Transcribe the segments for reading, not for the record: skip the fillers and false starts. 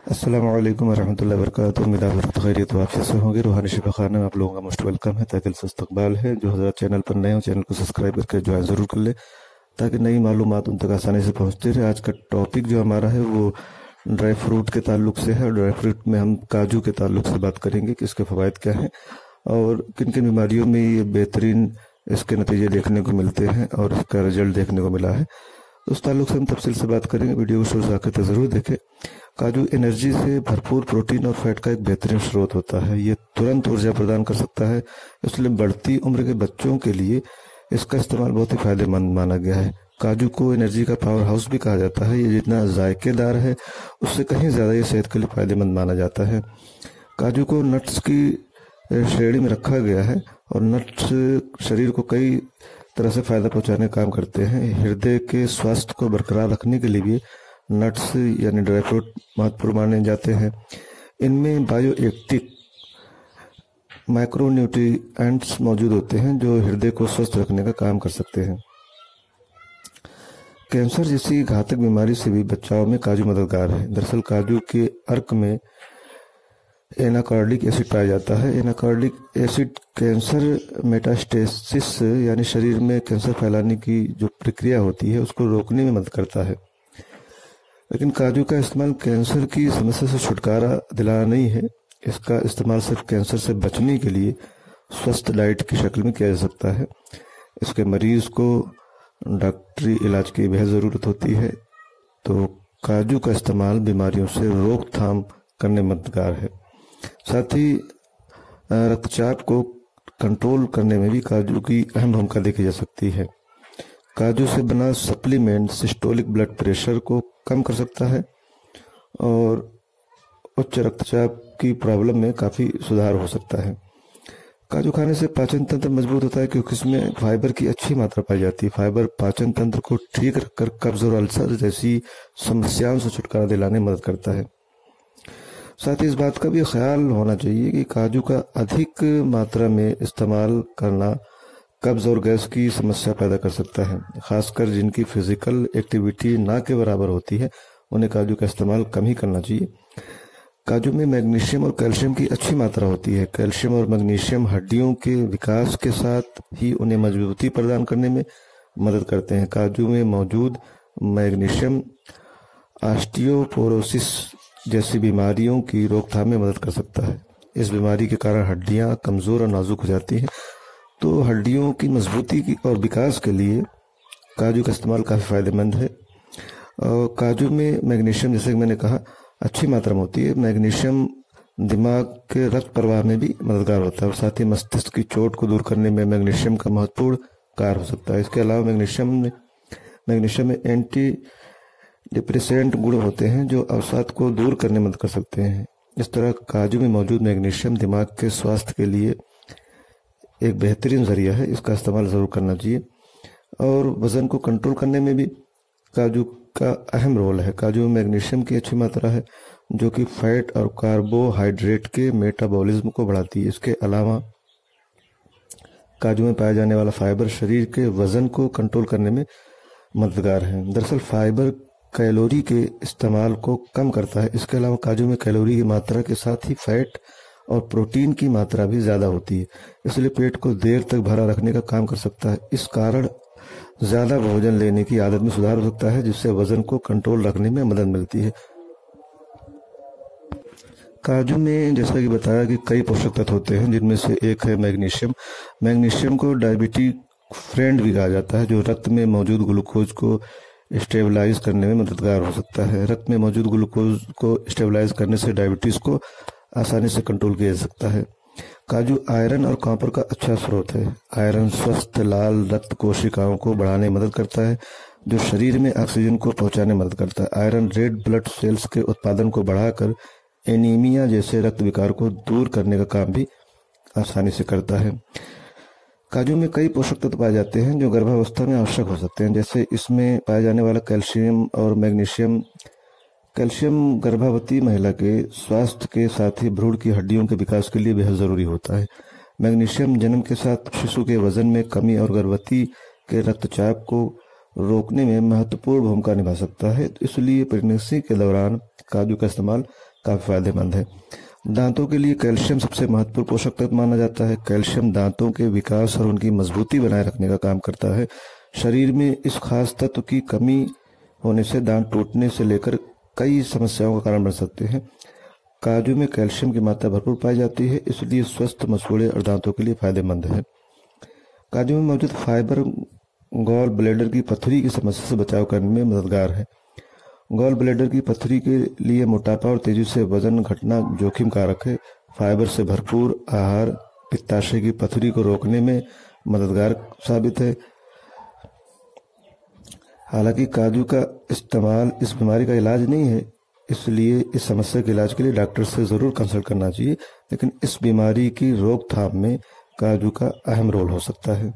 अस्सलाम वालेकुम रहमतुल्लाहि व बरकातुहू। उम्मीद है आप खैरियत तो आप से होंगे। रूहानी शिफा खाना में आप लोगों का मोस्ट वेलकम है। ताकि इस्तकबाल है। जो हज़रात चैनल पर नए हो, चैनल को सब्सक्राइब करके ज्वाइन ज़रूर कर ले ताकि नई मालूमात उन तक आसानी से पहुँचती रहे। आज का टॉपिक जो हमारा है वो ड्राई फ्रूट के ताल्लुक से है। ड्राई फ्रूट में हम काजू के ताल्लुक से बात करेंगे कि इसके फ़वाइद क्या हैं और किन किन बीमारियों में ये बेहतरीन इसके नतीजे देखने को मिलते हैं और इसका रिजल्ट देखने को मिला है। उस ताल्लुक से हम तफसील से बात करेंगे। वीडियो को शुरू से आखिर तक ज़रूर देखें। काजू एनर्जी से भरपूर प्रोटीन और फैट का एक बेहतरीन स्रोत होता है। ये तुरंत ऊर्जा प्रदान कर सकता है, इसलिए बढ़ती उम्र के बच्चों के लिए इसका इस्तेमाल बहुत ही फायदेमंद माना गया है। काजू को एनर्जी का पावर हाउस भी कहा जाता है। ये जितना जायकेदार है उससे कहीं ज़्यादा ये सेहत के लिए फायदेमंद माना जाता है। काजू को नट्स की श्रेणी में रखा गया है और नट्स शरीर को कई तरह से फायदा पहुंचाने का काम करते हैं। हृदय के स्वास्थ्य को बरकरार रखने के लिए भी नट्स यानी ड्राई फ्रूट महत्वपूर्ण माने जाते हैं। इनमें बायो एक्टिव माइक्रोन्यूट्रिएंट्स मौजूद होते हैं जो हृदय को स्वस्थ रखने का काम कर सकते हैं। कैंसर जैसी घातक बीमारी से भी बचाव में काजू मददगार है। दरअसल काजू के अर्क में एनाकार्डिक एसिड पाया जाता है। एनाकार्डिक एसिड कैंसर मेटास्टेसिस यानी शरीर में कैंसर फैलाने की जो प्रक्रिया होती है उसको रोकने में मदद करता है। लेकिन काजू का इस्तेमाल कैंसर की समस्या से छुटकारा दिलाना नहीं है। इसका इस्तेमाल सिर्फ कैंसर से बचने के लिए स्वस्थ डाइट की शक्ल में किया जा सकता है। इसके मरीज को डॉक्टरी इलाज की बेहद ज़रूरत होती है, तो काजू का इस्तेमाल बीमारियों से रोकथाम करने में मददगार है। साथ ही रक्तचाप को कंट्रोल करने में भी काजू की अहम भूमिका देखी जा सकती है। काजू से बना सप्लीमेंट सिस्टोलिक ब्लड प्रेशर को कम कर सकता है और उच्च रक्तचाप की प्रॉब्लम में काफ़ी सुधार हो सकता है। काजू खाने से पाचन तंत्र मजबूत होता है क्योंकि इसमें फाइबर की अच्छी मात्रा पाई जाती है। फाइबर पाचन तंत्र को ठीक रखकर कब्ज और अल्सर जैसी समस्याओं से छुटकारा दिलाने में मदद करता है। साथ ही इस बात का भी ख्याल होना चाहिए कि काजू का अधिक मात्रा में इस्तेमाल करना कब्ज और गैस की समस्या पैदा कर सकता है। खासकर जिनकी फिजिकल एक्टिविटी ना के बराबर होती है उन्हें काजू का इस्तेमाल कम ही करना चाहिए। काजू में मैग्नीशियम और कैल्शियम की अच्छी मात्रा होती है। कैल्शियम और मैग्नीशियम हड्डियों के विकास के साथ ही उन्हें मजबूती प्रदान करने में मदद करते हैं। काजू में मौजूद मैग्नीशियम ऑस्टियोपोरोसिस जैसी बीमारियों की रोकथाम में मदद कर सकता है। इस बीमारी के कारण हड्डियां कमज़ोर और नाजुक हो जाती हैं, तो हड्डियों की मजबूती की और विकास के लिए काजू का इस्तेमाल काफ़ी फ़ायदेमंद है। और काजू में मैग्नीशियम, जैसे कि मैंने कहा, अच्छी मात्रा में होती है। मैग्नीशियम दिमाग के रक्त प्रवाह में भी मददगार होता है और साथ ही मस्तिष्क की चोट को दूर करने में मैग्नीशियम का महत्वपूर्ण कार्य हो सकता है। इसके अलावा मैग्नीशियम में एंटी डिप्रेसेंट गुण होते हैं जो अवसाद को दूर करने में मदद कर सकते हैं। इस तरह काजू में मौजूद मैग्नीशियम दिमाग के स्वास्थ्य के लिए एक बेहतरीन जरिया है। इसका इस्तेमाल ज़रूर करना चाहिए। और वज़न को कंट्रोल करने में भी काजू का अहम रोल है। काजू में मैग्नीशियम की अच्छी मात्रा है जो कि फैट और कार्बोहाइड्रेट के मेटाबॉलिज्म को बढ़ाती है। इसके अलावा काजू में पाया जाने वाला फाइबर शरीर के वज़न को कंट्रोल करने में मददगार है। दरअसल फाइबर कैलोरी के इस्तेमाल को कम करता है। इसके अलावा काजू में कैलोरी की मात्रा के साथ ही फैट और प्रोटीन की मात्रा भी ज़्यादा होती है, इसलिए पेट को देर तक भरा रखने का काम कर सकता है। इस कारण ज़्यादा भोजन लेने की आदत में सुधार हो सकता है जिससे वज़न को कंट्रोल रखने में मदद मिलती है। काजू में जैसा कि बताया कि कई पोषक तत्व होते हैं जिनमें से एक है मैग्नीशियम। मैग्नीशियम को डायबिटिक फ्रेंड भी कहा जाता है जो रक्त में मौजूद ग्लूकोज को स्टेबलाइज करने में मददगार हो सकता है। रक्त में मौजूद ग्लूकोज को स्टेबलाइज करने से डायबिटीज़ को आसानी से कंट्रोल किया जा सकता है। काजू आयरन और कॉपर का अच्छा स्रोत है। आयरन स्वस्थ लाल रक्त कोशिकाओं को बढ़ाने में मदद करता है जो शरीर में ऑक्सीजन को पहुंचाने में मदद करता है। आयरन रेड ब्लड सेल्स के उत्पादन को बढ़ाकर एनीमिया जैसे रक्त विकार को दूर करने का काम भी आसानी से करता है। काजू में कई पोषक तत्व पाए जाते हैं जो गर्भावस्था में आवश्यक हो सकते हैं, जैसे इसमें पाया जाने वाला कैल्शियम और मैग्नीशियम। कैल्शियम गर्भवती महिला के स्वास्थ्य के साथ ही भ्रूण की हड्डियों के विकास के लिए बेहद ज़रूरी होता है। मैग्नीशियम जन्म के साथ शिशु के वजन में कमी और गर्भवती के रक्तचाप को रोकने में महत्वपूर्ण भूमिका निभा सकता है। इसलिए प्रेगनेंसी के दौरान काजू का इस्तेमाल काफ़ी फायदेमंद है। दांतों के लिए कैल्शियम सबसे महत्वपूर्ण पोषक तत्व माना जाता है। कैल्शियम दांतों के विकास और उनकी मजबूती बनाए रखने का काम करता है। शरीर में इस खास तत्व की कमी होने से दांत टूटने से लेकर कई समस्याओं का कारण बन सकते हैं। काजू में कैल्शियम की मात्रा भरपूर पाई जाती है, इसलिए स्वस्थ मसूड़े और दांतों के लिए फायदेमंद है। काजू में मौजूद फाइबर गॉल ब्लैडर की पथरी की समस्या से बचाव करने में मददगार है। गॉल ब्लैडर की पथरी के लिए मोटापा और तेजी से वजन घटना जोखिम कारक है। फाइबर से भरपूर आहार पित्ताशय की पथरी को रोकने में मददगार साबित है। हालांकि काजू का इस्तेमाल इस बीमारी का इलाज नहीं है, इसलिए इस समस्या के इलाज के लिए डॉक्टर से ज़रूर कंसल्ट करना चाहिए, लेकिन इस बीमारी की रोकथाम में काजू का अहम रोल हो सकता है।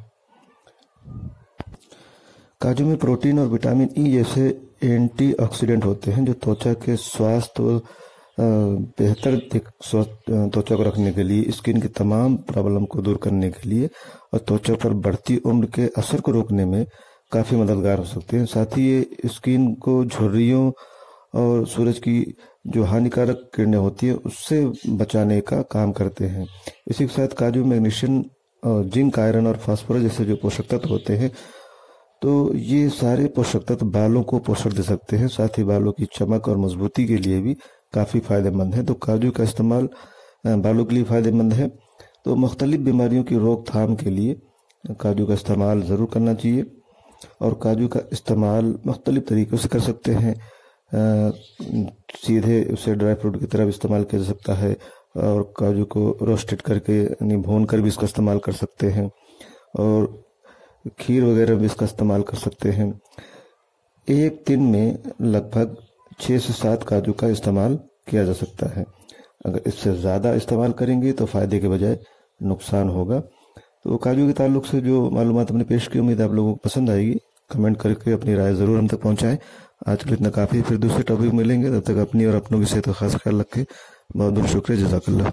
काजू में प्रोटीन और विटामिन ई जैसे एंटीऑक्सीडेंट होते हैं जो त्वचा के स्वास्थ्य बेहतर त्वचा को रखने के लिए, स्किन की तमाम प्रॉब्लम को दूर करने के लिए और त्वचा पर बढ़ती उम्र के असर को रोकने में काफ़ी मददगार हो सकते हैं। साथ ही ये स्किन को झुर्रियों और सूरज की जो हानिकारक किरणें होती है उससे बचाने का काम करते हैं। इसी के साथ काजू मैग्नीशियम और जिंक, आयरन और फास्फोरस जैसे जो पोषक तत्व होते हैं, तो ये सारे पोषक तत्व बालों को पोषण दे सकते हैं। साथ ही बालों की चमक और मजबूती के लिए भी काफ़ी फायदेमंद है। तो काजू का इस्तेमाल बालों के लिए फायदेमंद है। तो मुख्तलिफ बीमारियों की रोकथाम के लिए काजू का इस्तेमाल ज़रूर करना चाहिए। और काजू का इस्तेमाल मुख्तलिफ तरीक़ों से कर सकते हैं। सीधे उसे ड्राई फ्रूट की तरह इस्तेमाल किया जा सकता है और काजू को रोस्टेड करके यानी भून कर भी इसका इस्तेमाल कर सकते हैं और खीर वगैरह भी इसका इस्तेमाल कर सकते हैं। एक दिन में लगभग 6 से 7 काजू का इस्तेमाल किया जा सकता है। अगर इससे ज़्यादा इस्तेमाल करेंगे तो फ़ायदे के बजाय नुकसान होगा। तो काजू के ताल्लुक से जो मालूमात हमने पेश की, उम्मीद आप लोगों को पसंद आएगी। कमेंट करके अपनी राय ज़रूर हम तक पहुँचाएँ। आज के लिए इतना काफ़ी, फिर दूसरे टॉपिक मिलेंगे। तब तक अपनी और अपनों की सेहत का खास ख्याल रखें। बहुत बहुत शुक्रिया, जज़ाकल्लाह।